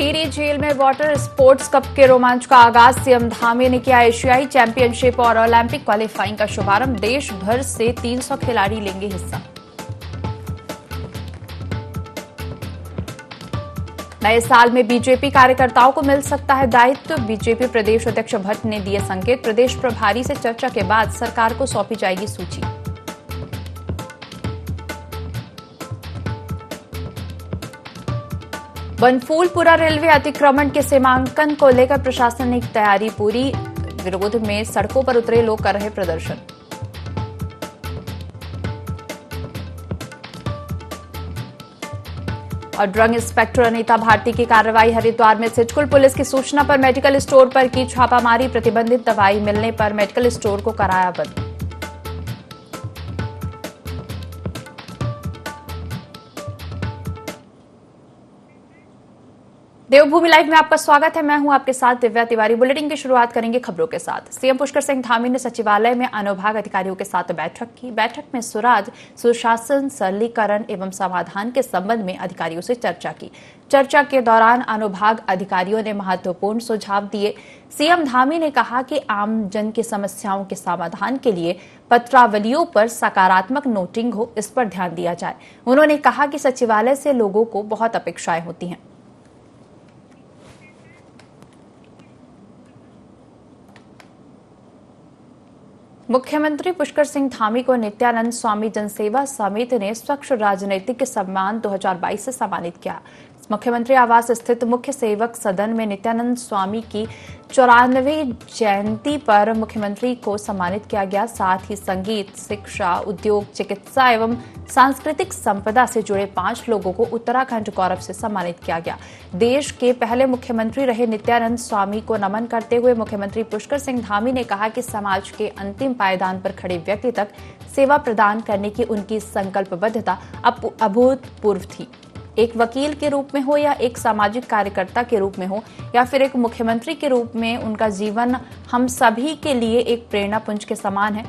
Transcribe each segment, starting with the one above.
टिहरी झील में water sports cup के रोमांच का आगाज। सीएम धामी ने किया एशियाई चैंपियनशिप और ओलंपिक क्वालिफाइंग का शुभारंभ। देश भर से 300 खिलाड़ी लेंगे हिस्सा। नए साल में बीजेपी कार्यकर्ताओं को मिल सकता है दायित्व। बीजेपी प्रदेश अध्यक्ष भट्ट ने दिए संकेत। प्रदेश प्रभारी से चर्चा के बाद सरकार को सौंपी जाएगी सूची। बनफूलपुरा रेलवे अतिक्रमण के सीमांकन को लेकर प्रशासनिक तैयारी पूरी। विरोध में सड़कों पर उतरे लोग कर रहे प्रदर्शन। और ड्रग इंस्पेक्टर अनीता भारती की कार्रवाई। हरिद्वार में सिडकुल पुलिस की सूचना पर मेडिकल स्टोर पर की छापामारी। प्रतिबंधित दवाई मिलने पर मेडिकल स्टोर को कराया बंद। देवभूमि लाइव में आपका स्वागत है। मैं हूं आपके साथ दिव्या तिवारी। बुलेटिन की शुरुआत करेंगे खबरों के साथ। सीएम पुष्कर सिंह धामी ने सचिवालय में अनुभाग अधिकारियों के साथ बैठक की। बैठक में सुशासन, सरलीकरण एवं समाधान के संबंध में अधिकारियों से चर्चा की। चर्चा के दौरान अनुभाग अधिकारियों ने महत्वपूर्ण सुझाव दिए। सीएम धामी ने कहा कि आम जन की समस्याओं के समाधान के लिए पत्रावलियों पर सकारात्मक नोटिंग हो, इस पर ध्यान दिया जाए। उन्होंने कहा कि सचिवालय से लोगों को बहुत अपेक्षाएं होती हैं। मुख्यमंत्री पुष्कर सिंह धामी को नित्यानंद स्वामी जनसेवा समिति ने स्वच्छ राजनीतिक सम्मान 2022 से सम्मानित किया। मुख्यमंत्री आवास स्थित मुख्य सेवक सदन में नित्यानंद स्वामी की 94वीं जयंती पर मुख्यमंत्री को सम्मानित किया गया। साथ ही संगीत, शिक्षा, उद्योग, चिकित्सा एवं सांस्कृतिक संपदा से जुड़े 5 लोगों को उत्तराखंड गौरव से सम्मानित किया गया। देश के पहले मुख्यमंत्री रहे नित्यानंद स्वामी को नमन करते हुए मुख्यमंत्री पुष्कर सिंह धामी ने कहा कि समाज के अंतिम पायदान पर खड़े व्यक्ति तक सेवा प्रदान करने की उनकी संकल्पबद्धता अभूतपूर्व थी। एक वकील के रूप में हो या एक सामाजिक कार्यकर्ता के रूप में हो या फिर एक मुख्यमंत्री के रूप में, उनका जीवन हम सभी के लिए एक प्रेरणा पुंज के समान है।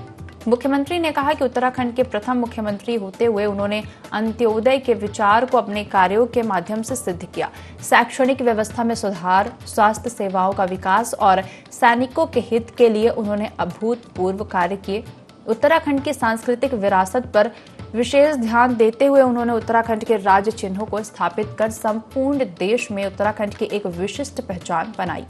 मुख्यमंत्री ने कहा कि उत्तराखंड के प्रथम मुख्यमंत्री होते हुए उन्होंने अंत्योदय के विचार को अपने कार्यों के माध्यम से सिद्ध किया। शैक्षणिक व्यवस्था में सुधार, स्वास्थ्य सेवाओं का विकास और सैनिकों के हित के लिए उन्होंने अभूतपूर्व कार्य किए। उत्तराखंड की सांस्कृतिक विरासत पर विशेष ध्यान देते हुए उन्होंने उत्तराखंड के राज्य चिन्हों को स्थापित कर संपूर्ण देश में उत्तराखंड की एक विशिष्ट पहचान बनाई।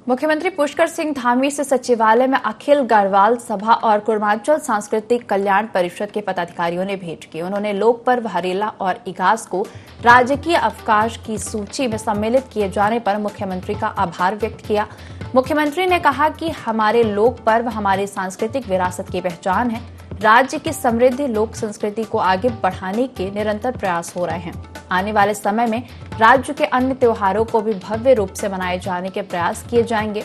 मुख्यमंत्री पुष्कर सिंह धामी से सचिवालय में अखिल गढ़वाल सभा और पूर्वांचल सांस्कृतिक कल्याण परिषद के पदाधिकारियों ने भेंट की। उन्होंने लोक पर्व हरेला और इगास को राजकीय अवकाश की सूची में सम्मिलित किए जाने पर मुख्यमंत्री का आभार व्यक्त किया। मुख्यमंत्री ने कहा कि हमारे लोक पर्व हमारी सांस्कृतिक विरासत की पहचान है। राज्य की समृद्ध लोक संस्कृति को आगे बढ़ाने के निरंतर प्रयास हो रहे हैं। आने वाले समय में राज्य के अन्य त्योहारों को भी भव्य रूप से मनाए जाने के प्रयास किए जाएंगे।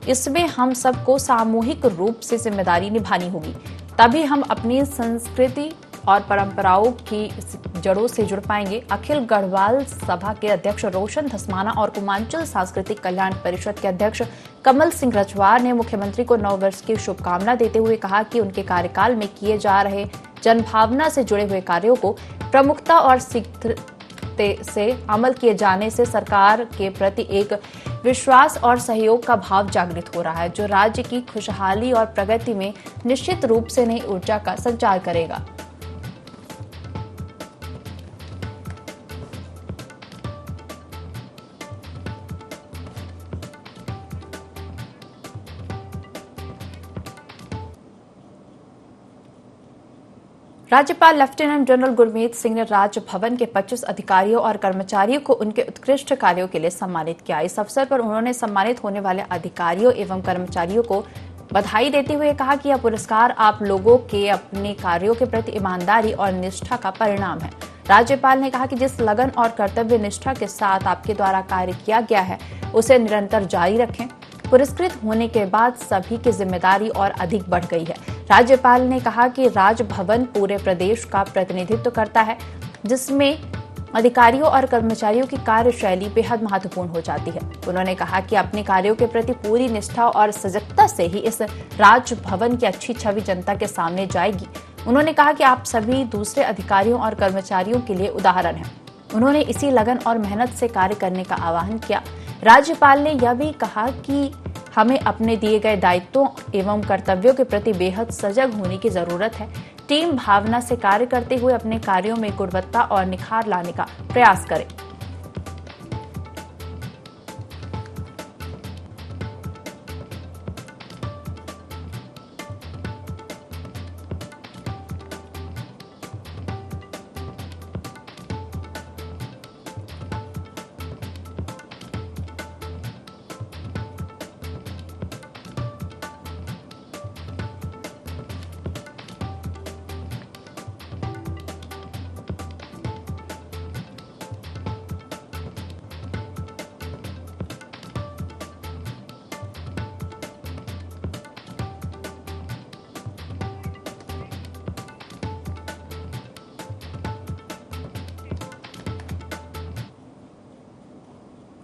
इसमें हम सबको सामूहिक रूप से जिम्मेदारी निभानी होगी, तभी हम अपनी संस्कृति और परंपराओं की जड़ों से जुड़ पाएंगे। अखिल गढ़वाल सभा के अध्यक्ष रोशन धस्माना और पूर्वांचल सांस्कृतिक कल्याण परिषद के अध्यक्ष कमल सिंह रजवार ने मुख्यमंत्री को नव वर्ष की शुभकामना देते हुए कहा कि उनके कार्यकाल में किए जा रहे जनभावना से जुड़े हुए कार्यों को प्रमुखता और शीघ्रता से अमल किए जाने से सरकार के प्रति एक विश्वास और सहयोग का भाव जागृत हो रहा है, जो राज्य की खुशहाली और प्रगति में निश्चित रूप से नई ऊर्जा का संचार करेगा। राज्यपाल लेफ्टिनेंट जनरल गुरमीत सिंह ने राजभवन के 25 अधिकारियों और कर्मचारियों को उनके उत्कृष्ट कार्यों के लिए सम्मानित किया। इस अवसर पर उन्होंने सम्मानित होने वाले अधिकारियों एवं कर्मचारियों को बधाई देते हुए कहा कि यह पुरस्कार आप लोगों के अपने कार्यों के प्रति ईमानदारी और निष्ठा का परिणाम है। राज्यपाल ने कहा कि जिस लगन और कर्तव्य निष्ठा के साथ आपके द्वारा कार्य किया गया है, उसे निरंतर जारी रखें। पुरस्कृत होने के बाद सभी की जिम्मेदारी और अधिक बढ़ गई है। राज्यपाल ने कहा कि राजभवन पूरे प्रदेश का प्रतिनिधित्व करता है, जिसमें अधिकारियों और कर्मचारियों की कार्यशैली बेहद महत्वपूर्ण हो जाती है। उन्होंने कहा कि अपने कार्यों के प्रति पूरी निष्ठा और सजगता से ही इस राजभवन की अच्छी छवि जनता के सामने जाएगी। उन्होंने कहा कि आप सभी दूसरे अधिकारियों और कर्मचारियों के लिए उदाहरण हैं। उन्होंने इसी लगन और मेहनत से कार्य करने का आह्वान किया। राज्यपाल ने यह भी कहा कि हमें अपने दिए गए दायित्वों एवं कर्तव्यों के प्रति बेहद सजग होने की जरूरत है। टीम भावना से कार्य करते हुए अपने कार्यों में गुणवत्ता और निखार लाने का प्रयास करें।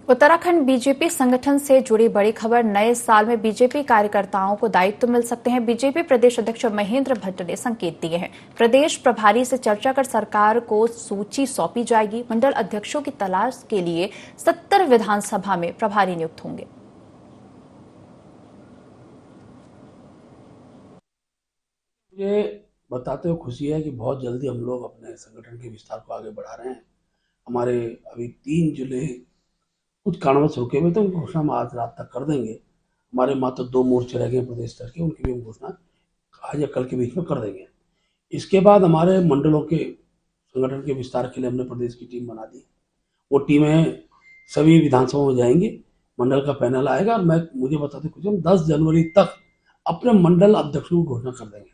उत्तराखंड बीजेपी संगठन से जुड़ी बड़ी खबर। नए साल में बीजेपी कार्यकर्ताओं को दायित्व मिल सकते हैं। बीजेपी प्रदेश अध्यक्ष महेंद्र भट्ट ने संकेत दिए हैं। प्रदेश प्रभारी से चर्चा कर सरकार को सूची सौंपी जाएगी। मंडल अध्यक्षों की तलाश के लिए 70 विधानसभा में प्रभारी नियुक्त होंगे। मुझे बताते हुए खुशी है कि बहुत जल्दी हम लोग अपने संगठन के विस्तार को आगे बढ़ा रहे हैं। हमारे अभी 3 जिले कुछ कारणवश रुके हुए थे, उनकी घोषणा हम आज रात तक कर देंगे। हमारे मात्र 2 मोर्चे रह गए प्रदेश स्तर के, उनकी भी हम घोषणा आज या कल के बीच में कर देंगे। इसके बाद हमारे मंडलों के संगठन के विस्तार के लिए हमने प्रदेश की टीम बना दी। वो टीमें सभी विधानसभाओं में जाएंगी, मंडल का पैनल आएगा। मुझे बताते खुशी, हम 10 जनवरी तक अपने मंडल अध्यक्षों की घोषणा कर देंगे।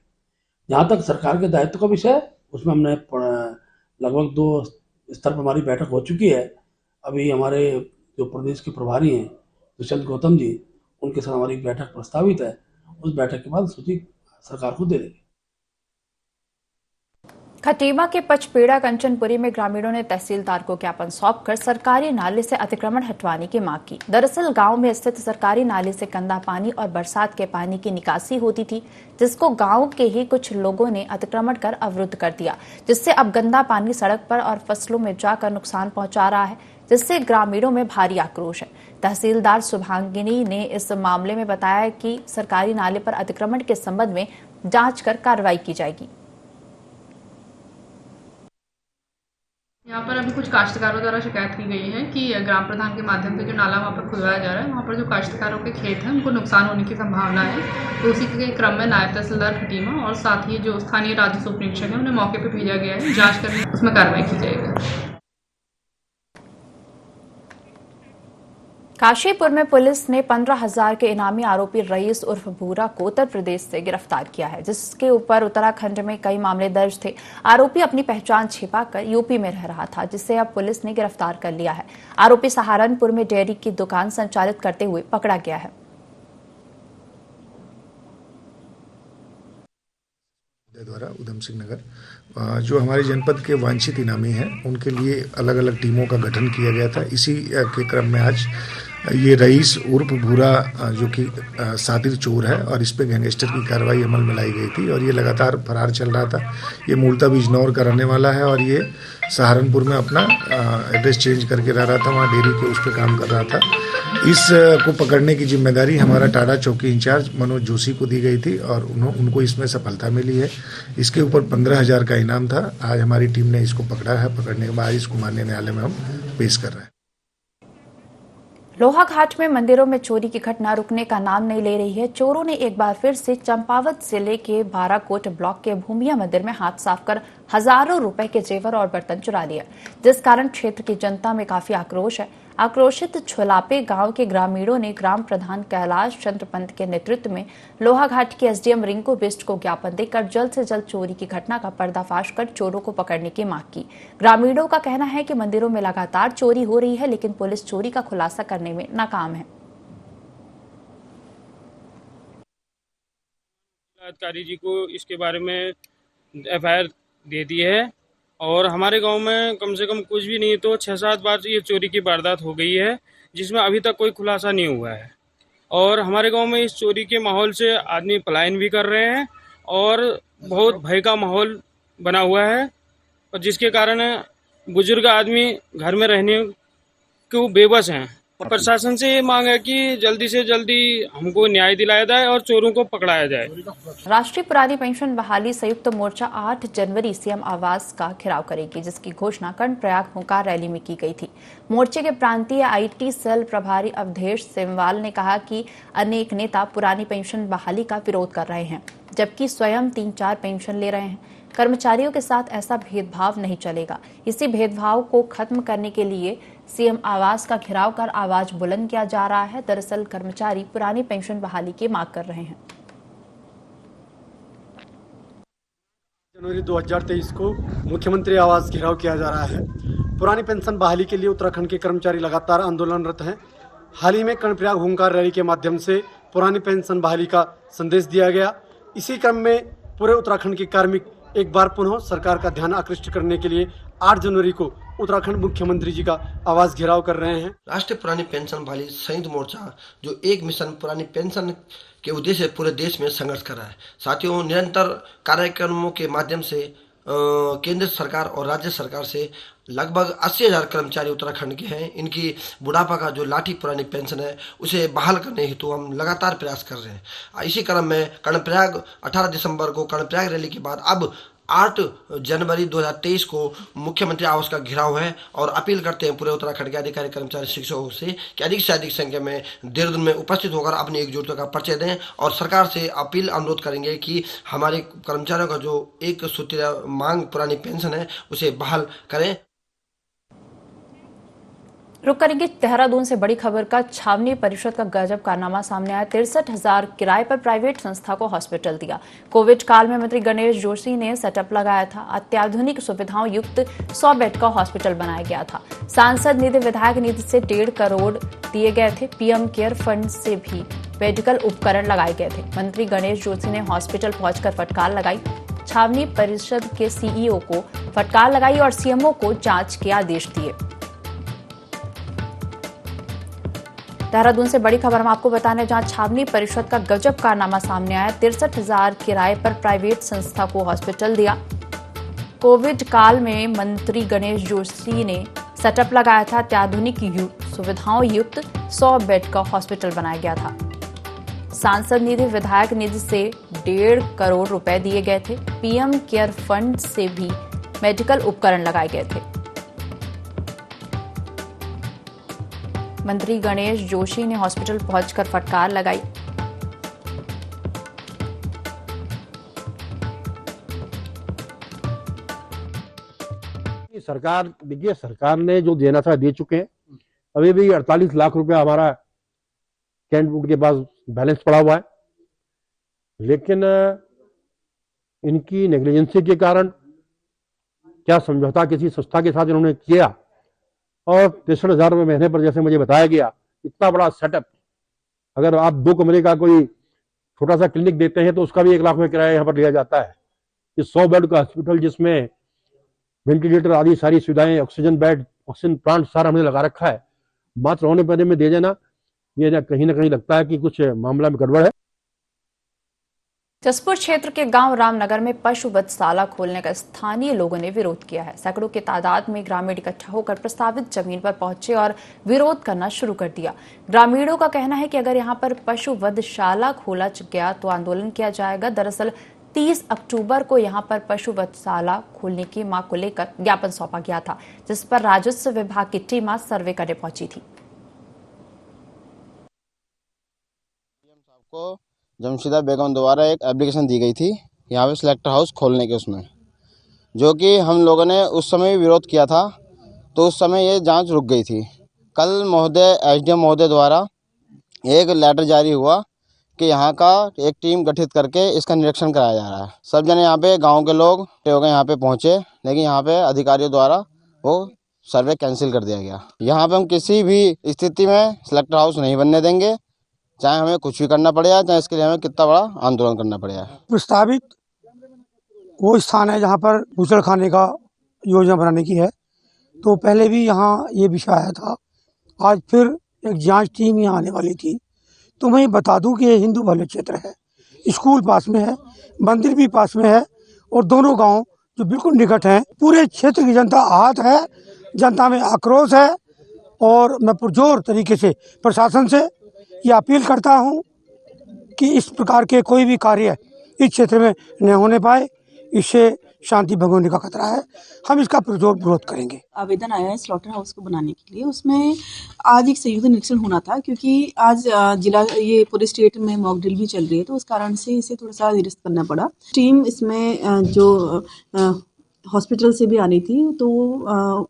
जहाँ तक सरकार के दायित्व का विषय है, उसमें हमने लगभग 2 स्तर पर हमारी बैठक हो चुकी है। अभी हमारे जो प्रदेश के प्रभारी हैं दुष्यंत गौतम जी, उनके साथ हमारी बैठक प्रस्तावित है। उस बैठक के बाद सूची सरकार को दे देंगे। खटीमा के पचपेड़ा कंचनपुरी में ग्रामीणों ने तहसीलदार को ज्ञापन सौंपकर सरकारी नाले से अतिक्रमण हटवाने की मांग की। दरअसल गांव में स्थित सरकारी नाले से गंदा पानी और बरसात के पानी की निकासी होती थी, जिसको गांव के ही कुछ लोगों ने अतिक्रमण कर अवरुद्ध कर दिया, जिससे अब गंदा पानी सड़क पर और फसलों में जाकर नुकसान पहुंचा रहा है, जिससे ग्रामीणों में भारी आक्रोश है। तहसीलदार शुभांगिनी ने इस मामले में बताया कि सरकारी नाले पर अतिक्रमण के संबंध में जांच कर कार्रवाई की जाएगी। यहाँ पर अभी कुछ काश्तकारों द्वारा शिकायत की गई है कि ग्राम प्रधान के माध्यम से जो नाला वहाँ पर खुदवाया जा रहा है, वहाँ पर जो काश्तकारों के खेत हैं उनको नुकसान होने की संभावना है। तो उसी के क्रम में नायब तहसीलदार खटीमा और साथ ही जो स्थानीय राजस्व उपरीक्षक है उन्हें मौके पर भेजा गया है। जाँच करने उसमें कार्रवाई की जाएगी। काशीपुर में पुलिस ने 15,000 के इनामी आरोपी रईस उर्फ भूरा को उत्तर प्रदेश से गिरफ्तार किया है, जिसके ऊपर उत्तराखंड में कई मामले दर्ज थे। आरोपी अपनी पहचान छिपाकर यूपी में रह रहा था, जिसे अब पुलिस ने गिरफ्तार कर लिया है। आरोपी सहारनपुर में डेयरी की दुकान संचालित करते हुए पकड़ा गया है। द्वारा उधम सिंह नगर जो हमारे जनपद के वांछित इनामी हैं, उनके लिए अलग अलग टीमों का गठन किया गया था। इसी के क्रम में आज ये रईस उर्फ भूरा जो कि सातिर चोर है और इस पे गैंगस्टर की कार्रवाई अमल में लाई गई थी और ये लगातार फरार चल रहा था। ये मूलतः बिजनौर का रहने वाला है और ये सहारनपुर में अपना एड्रेस चेंज करके रह रहा था, वहाँ डेयरी के उस पर काम कर रहा था। इस को पकड़ने की जिम्मेदारी हमारा टाडा चौकी इंचार्ज मनोज जोशी को दी गई थी और उनको इसमें सफलता मिली है। इसके ऊपर 15,000 का इनाम था। आज हमारी टीम ने इसको पकड़ा है। पकड़ने के बाद इसको माननीय न्यायालय में हम पेश कर रहे हैं। लोहाघाट में मंदिरों में चोरी की घटना रुकने का नाम नहीं ले रही है। चोरों ने एक बार फिर से चंपावत जिले के बाराकोट ब्लॉक के भूमिया मंदिर में हाथ साफ कर हजारों रुपए के जेवर और बर्तन चुरा लिया, जिस कारण क्षेत्र की जनता में काफी आक्रोश है। आक्रोशित छोलापे गांव के ग्रामीणों ने ग्राम प्रधान कैलाश चंद्र पंत के नेतृत्व में लोहाघाट की एसडीएम रिंकू बिष्ट को ज्ञापन देकर जल्द से जल्द चोरी की घटना का पर्दाफाश कर चोरों को पकड़ने की मांग की। ग्रामीणों का कहना है कि मंदिरों में लगातार चोरी हो रही है, लेकिन पुलिस चोरी का खुलासा करने में नाकाम है। अधिकारी जी को इसके बारे में एफआईआर दे दी है और हमारे गांव में कम से कम कुछ भी नहीं तो 6-7 बार ये चोरी की वारदात हो गई है, जिसमें अभी तक कोई खुलासा नहीं हुआ है। और हमारे गांव में इस चोरी के माहौल से आदमी पलायन भी कर रहे हैं और बहुत भय का माहौल बना हुआ है, और जिसके कारण बुजुर्ग आदमी घर में रहने को बेबस हैं। प्रशासन से ये मांग है कि जल्दी से जल्दी हमको न्याय दिलाया जाए और चोरों को पकड़ाया जाए। राष्ट्रीय पुरानी पेंशन बहाली संयुक्त मोर्चा 8 जनवरी सीएम आवास का घेराव करेगी, जिसकी घोषणा कर्णप्रयाग हुंकार रैली में की गई थी। मोर्चे के प्रांतीय आईटी सेल प्रभारी अवधेश सेमवाल ने कहा कि अनेक नेता पुरानी पेंशन बहाली का विरोध कर रहे हैं, जबकि स्वयं 3-4 पेंशन ले रहे हैं। कर्मचारियों के साथ ऐसा भेदभाव नहीं चलेगा। इसी भेदभाव को खत्म करने के लिए सीएम आवास का घेराव कर आवाज बुलंद किया जा रहा है। दरअसल कर्मचारी पुरानी पेंशन बहाली की मांग कर रहे हैं। जनवरी 2023 को मुख्यमंत्री आवास घेराव किया जा रहा है। पुरानी पेंशन बहाली के लिए उत्तराखंड के कर्मचारी लगातार आंदोलनरत हैं। हाल ही में कर्णप्रयाग हुंकार रैली के माध्यम से पुरानी पेंशन बहाली का संदेश दिया गया। इसी क्रम में पूरे उत्तराखंड के कार्मिक एक बार पुनः सरकार का ध्यान आकृष्ट करने के लिए 8 जनवरी को उत्तराखंड मुख्यमंत्री जी का आवास घेराव कर रहे हैं। राष्ट्रीय पुरानी पेंशन बहाली संयुक्त मोर्चा जो एक मिशन पुरानी पेंशन के उद्देश्य पूरे देश में संघर्ष कर रहा है। साथियों, निरंतर कार्यक्रमों के माध्यम से केंद्र सरकार और राज्य सरकार से लगभग 80,000 कर्मचारी उत्तराखंड के हैं। इनकी बुढ़ापा का जो लाठी पुरानी पेंशन है उसे बहाल करने हेतु हम लगातार प्रयास कर रहे हैं। इसी क्रम में कर्णप्रयाग 18 दिसंबर को कर्णप्रयाग रैली के बाद अब 8 जनवरी 2023 को मुख्यमंत्री आवास का घेराव है और अपील करते हैं पूरे उत्तराखंड के अधिकारी कर्मचारी शिक्षकों से कि अधिक संख्या में देहरादून में उपस्थित होकर अपनी एकजुटता का परिचय दें और सरकार से अपील अनुरोध करेंगे कि हमारे कर्मचारियों का जो एक सूत्रीय मांग पुरानी पेंशन है उसे बहाल करें। रुक करेंगे देहरादून से बड़ी खबर का। छावनी परिषद का गजब कारनामा सामने आया। 63,000 किराए पर प्राइवेट संस्था को हॉस्पिटल दिया। कोविड काल में मंत्री गणेश जोशी ने सेटअप लगाया था। अत्याधुनिक सुविधाओं युक्त 100 बेड का हॉस्पिटल बनाया गया था। सांसद निधि, विधायक निधि से 1.5 करोड़ दिए गए थे। पीएम केयर फंड से भी मेडिकल उपकरण लगाए गए थे। मंत्री गणेश जोशी ने हॉस्पिटल पहुंचकर फटकार लगाई। छावनी परिषद के सीईओ को फटकार लगाई और सीएमओ को जांच के आदेश दिए। देहरादून से बड़ी खबर हम आपको बताने, जहां छावनी परिषद का गजब कारनामा सामने आया। 63,000 किराए पर प्राइवेट संस्था को हॉस्पिटल दिया। कोविड काल में मंत्री गणेश जोशी ने सेटअप लगाया था। अत्याधुनिक सुविधाओं युक्त 100 बेड का हॉस्पिटल बनाया गया था। सांसद निधि, विधायक निधि से 1.5 करोड़ रुपए दिए गए थे। पीएम केयर फंड से भी मेडिकल उपकरण लगाए गए थे। मंत्री गणेश जोशी ने हॉस्पिटल पहुंचकर फटकार लगाई। सरकार, देखिए, सरकार ने जो देना था दे चुके हैं। अभी भी 48 लाख रुपया हमारा कैंट बोर्ड के पास बैलेंस पड़ा हुआ है, लेकिन इनकी नेग्लिजेंसी के कारण क्या समझौता किसी संस्था के साथ इन्होंने किया और 63,000 रुपये महीने पर, जैसे मुझे बताया गया, इतना बड़ा सेटअप, अगर आप 2 कमरे का कोई छोटा सा क्लिनिक देते हैं तो उसका भी 1 लाख रुपये किराया यहाँ पर लिया जाता है। इस 100 बेड का हॉस्पिटल जिसमें वेंटिलेटर आदि सारी सुविधाएं, ऑक्सीजन बेड, ऑक्सीजन प्लांट सारा हमने लगा रखा है, मात्र होने पैने में दे देना, ये ना कहीं लगता है कि कुछ मामला में गड़बड़ है। जसपुर क्षेत्र के गांव रामनगर में पशु वधशाला खोलने का स्थानीय लोगों ने विरोध किया है। सैकड़ों की तादाद में ग्रामीण इकट्ठा होकर प्रस्तावित जमीन पर पहुंचे और विरोध करना शुरू कर दिया। ग्रामीणों का कहना है कि अगर यहां पर पशु वधशाला खोला गया तो आंदोलन किया जाएगा। दरअसल 30 अक्टूबर को यहां पर पशु वधशाला खोलने की मांग को लेकर ज्ञापन सौंपा गया था, जिस पर राजस्व विभाग की टीम आज सर्वे करने पहुंची थी। जमशीदा बेगम द्वारा एक एप्लीकेशन दी गई थी यहाँ पे सिलेक्टर हाउस खोलने के, उसमें जो कि हम लोगों ने उस समय भी विरोध किया था, तो उस समय ये जांच रुक गई थी। कल महोदय एसडीएम महोदय द्वारा एक लेटर जारी हुआ कि यहाँ का एक टीम गठित करके इसका निरीक्षण कराया जा रहा है। सब जने यहाँ पे गाँव के लोग यहाँ पे पहुँचे, लेकिन यहाँ पे अधिकारियों द्वारा वो सर्वे कैंसिल कर दिया गया। यहाँ पे हम किसी भी स्थिति में सिलेक्टर हाउस नहीं बनने देंगे, चाहे हमें कुछ भी करना पड़ेगा, चाहे इसके लिए हमें कितना बड़ा आंदोलन करना पड़ेगा। प्रस्तावित वो स्थान है जहाँ पर बूचड़खाने का योजना बनाने की है। तो पहले भी यहाँ ये विषय आया था, आज फिर एक जांच टीम यहाँ आने वाली थी। तो मैं ये बता दूं कि ये हिंदू बहुल क्षेत्र है, स्कूल पास में है, मंदिर भी पास में है और दोनों गांव जो बिल्कुल निकट हैं। पूरे क्षेत्र की जनता आहत है, जनता में आक्रोश है और मैं पुरजोर तरीके से प्रशासन से ये अपील करता हूं कि इस प्रकार के कोई भी कार्य इस क्षेत्र में न होने पाए। इससे शांति भंग होने का खतरा है। हम इसका पुरजोर विरोध करेंगे। आवेदन आया है स्लॉटर हाउस को बनाने के लिए। उसमें आज एक संयुक्त निरीक्षण होना था, क्योंकि आज जिला ये पूरे स्टेट में मॉक ड्रिल भी चल रही है, तो उस कारण से इसे थोड़ा सा निरस्त करना पड़ा। टीम इसमें जो हॉस्पिटल से भी आनी थी, तो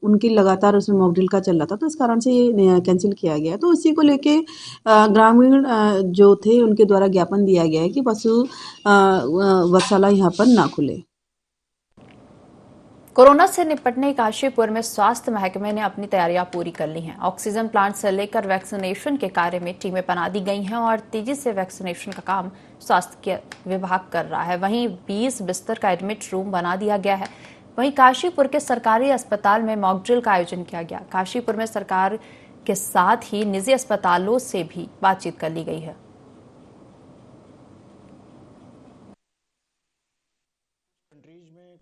उनकी लगातार उसमें मॉक ड्रिल का चल रहा था, तो इस कारण से ये कैंसिल किया गया। तो इसी को लेके ग्रामीण जो थे उनके द्वारा ज्ञापन दिया गया है कि पशु वधशाला यहाँ पर ना खुले। कोरोना से निपटने काशीपुर में स्वास्थ्य महकमे ने अपनी तैयारियां पूरी कर ली हैं। ऑक्सीजन प्लांट से लेकर वैक्सीनेशन के कार्य में टीमें बना दी गई हैं और तेजी से वैक्सीनेशन का काम स्वास्थ्य विभाग कर रहा है। वहीं 20 बिस्तर का एडमिट रूम बना दिया गया है। वहीं काशीपुर के सरकारी अस्पताल में मॉक ड्रिल का आयोजन किया गया। काशीपुर में सरकार के साथ ही निजी अस्पतालों से भी बातचीत कर ली गई है।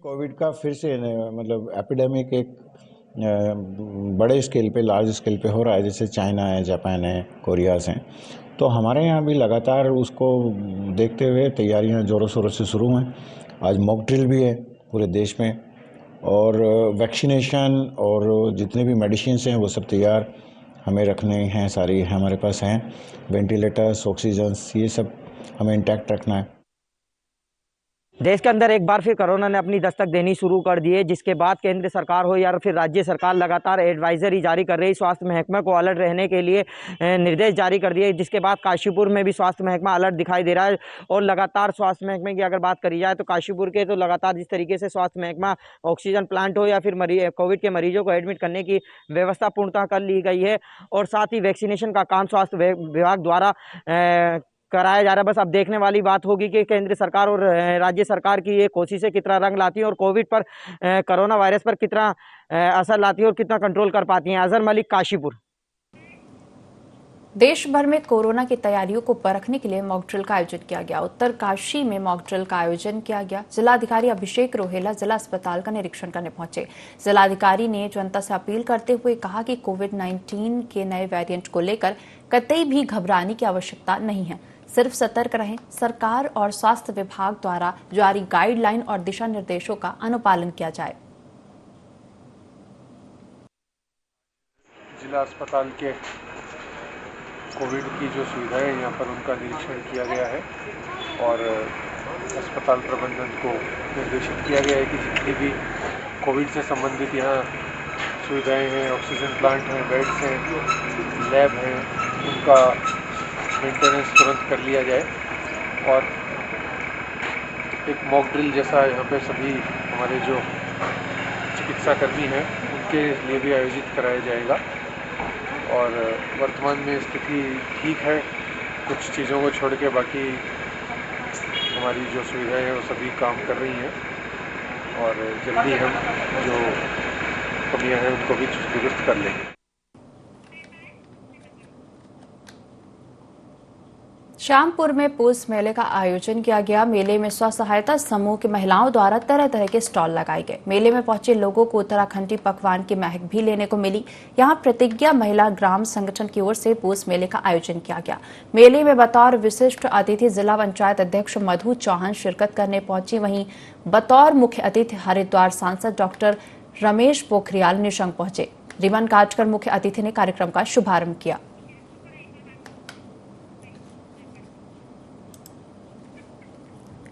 कोविड का फिर से मतलब एपिडेमिक एक बड़े स्केल पे, लार्ज स्केल पे हो रहा है, जैसे चाइना है, जापान है, कोरियाज हैं। तो हमारे यहाँ भी लगातार उसको देखते हुए तैयारियां ज़ोरों शोरों से शुरू हैं। आज मॉक ड्रिल भी है पूरे देश में और वैक्सीनेशन और जितने भी मेडिसिन्स हैं वो सब तैयार हमें रखने हैं, सारी हमारे पास हैं। वेंटिलेटर्स, ऑक्सीजन्स, ये सब हमें इंटैक्ट रखना है। देश के अंदर एक बार फिर कोरोना ने अपनी दस्तक देनी शुरू कर दी है, जिसके बाद केंद्र सरकार हो या फिर राज्य सरकार लगातार एडवाइजरी जारी कर रही, स्वास्थ्य महकमा को अलर्ट रहने के लिए निर्देश जारी कर दिए, जिसके बाद काशीपुर में भी स्वास्थ्य महकमा अलर्ट दिखाई दे रहा है। और लगातार स्वास्थ्य महकमे की अगर बात करी जाए तो काशीपुर के तो लगातार जिस तरीके से स्वास्थ्य महकमा ऑक्सीजन प्लांट हो या फिर कोविड के मरीजों को एडमिट करने की व्यवस्था पूर्णतः कर ली गई है और साथ ही वैक्सीनेशन का काम स्वास्थ्य विभाग द्वारा कराया जा रहा है। बस अब देखने वाली बात होगी कि केंद्र सरकार और राज्य सरकार की ये कोशिशें कितना रंग लाती हैं और कोविड पर, कोरोना वायरस पर कितना असर लाती है और कितना कंट्रोल कर पाती हैं। अजहर मलिक, काशीपुर। देश भर में कोरोना की तैयारियों को परखने के लिए मॉक ड्रिल का आयोजन किया गया। उत्तरकाशी में मॉक ड्रिल का आयोजन किया गया। जिलाधिकारी अभिषेक रोहेला जिला अस्पताल का निरीक्षण करने पहुंचे। जिलाधिकारी ने जनता से अपील करते हुए कहा कि कोविड-19 के नए वेरिएंट को लेकर कतई भी घबराने की आवश्यकता नहीं है, सिर्फ सतर्क रहें। सरकार और स्वास्थ्य विभाग द्वारा जारी गाइडलाइन और दिशा निर्देशों का अनुपालन किया जाए। जिला अस्पताल के कोविड की जो सुविधाएं हैं यहाँ पर उनका निरीक्षण किया गया है और अस्पताल प्रबंधन को निर्देशित किया गया है कि जितनी भी कोविड से संबंधित यहाँ सुविधाएं हैं, ऑक्सीजन प्लांट हैं, बेड्स हैं, लैब हैं, उनका मेंटेनेंस तुरंत कर लिया जाए और एक मॉक ड्रिल जैसा यहाँ पे सभी हमारे जो चिकित्सा कर्मी हैं उनके लिए भी आयोजित कराया जाएगा। और वर्तमान में स्थिति ठीक है, कुछ चीज़ों को छोड़ के बाकी हमारी जो सुविधाएं हैं वो सभी काम कर रही हैं और जल्दी हम जो कमियां हैं उनको भी दुरुस्त कर लेंगे। श्यामपुर में पूस मेले का आयोजन किया गया। मेले में स्व सहायता समूह की महिलाओं द्वारा तरह तरह के स्टॉल लगाए गए। मेले में पहुंचे लोगों को उत्तराखंडी पकवान की महक भी लेने को मिली। यहां प्रतिज्ञा महिला ग्राम संगठन की ओर से पूस मेले का आयोजन किया गया। मेले में बतौर विशिष्ट अतिथि जिला पंचायत अध्यक्ष मधु चौहान शिरकत करने पहुंची। वहीं बतौर मुख्य अतिथि हरिद्वार सांसद डॉक्टर रमेश पोखरियाल निशंक पहुंचे। रिबन काटकर मुख्य अतिथि ने कार्यक्रम का शुभारंभ किया।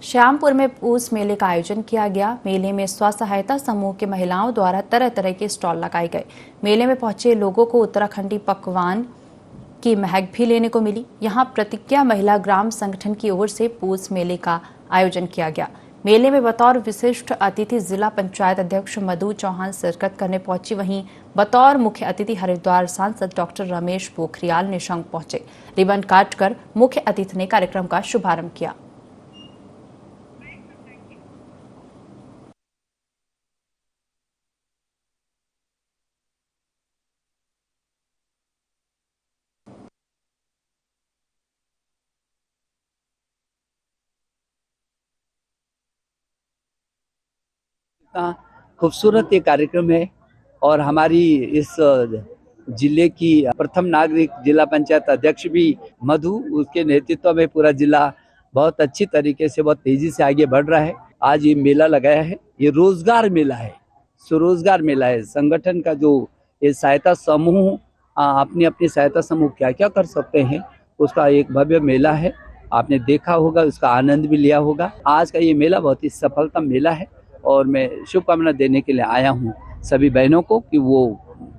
श्यामपुर में पूस मेले का आयोजन किया गया। मेले में स्व सहायता समूह के महिलाओं द्वारा तरह तरह के स्टॉल लगाए गए। मेले में पहुंचे लोगों को उत्तराखंडी पकवान की महक भी लेने को मिली। यहां प्रतिज्ञा महिला ग्राम संगठन की ओर से पूस मेले का आयोजन किया गया। मेले में बतौर विशिष्ट अतिथि जिला पंचायत अध्यक्ष मधु चौहान शिरकत करने पहुंची। वहीं बतौर मुख्य अतिथि हरिद्वार सांसद डॉक्टर रमेश पोखरियाल निशंक पहुंचे। रिबन काटकर मुख्य अतिथि ने कार्यक्रम का शुभारंभ किया। कितना खूबसूरत ये कार्यक्रम है और हमारी इस जिले की प्रथम नागरिक जिला पंचायत अध्यक्ष भी मधु, उसके नेतृत्व में पूरा जिला बहुत अच्छी तरीके से बहुत तेजी से आगे बढ़ रहा है। आज ये मेला लगाया है, ये रोजगार मेला है, स्वरोजगार मेला है। संगठन का जो ये सहायता समूह अपनी अपनी सहायता समूह क्या क्या कर सकते हैं उसका एक भव्य मेला है। आपने देखा होगा, उसका आनंद भी लिया होगा। आज का ये मेला बहुत ही सफलता मेला है और मैं शुभकामना देने के लिए आया हूँ सभी बहनों को कि वो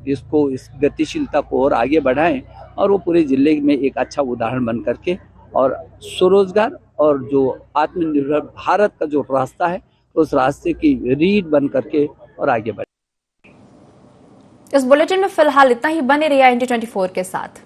इसको इस गतिशीलता को और आगे बढ़ाएं और वो पूरे जिले में एक अच्छा उदाहरण बन करके और स्वरोजगार और जो आत्मनिर्भर भारत का जो रास्ता है उस रास्ते की रीढ़ बन करके और आगे बढ़े। इस बुलेटिन में फिलहाल इतना ही। बने रहिए IND 24 के साथ।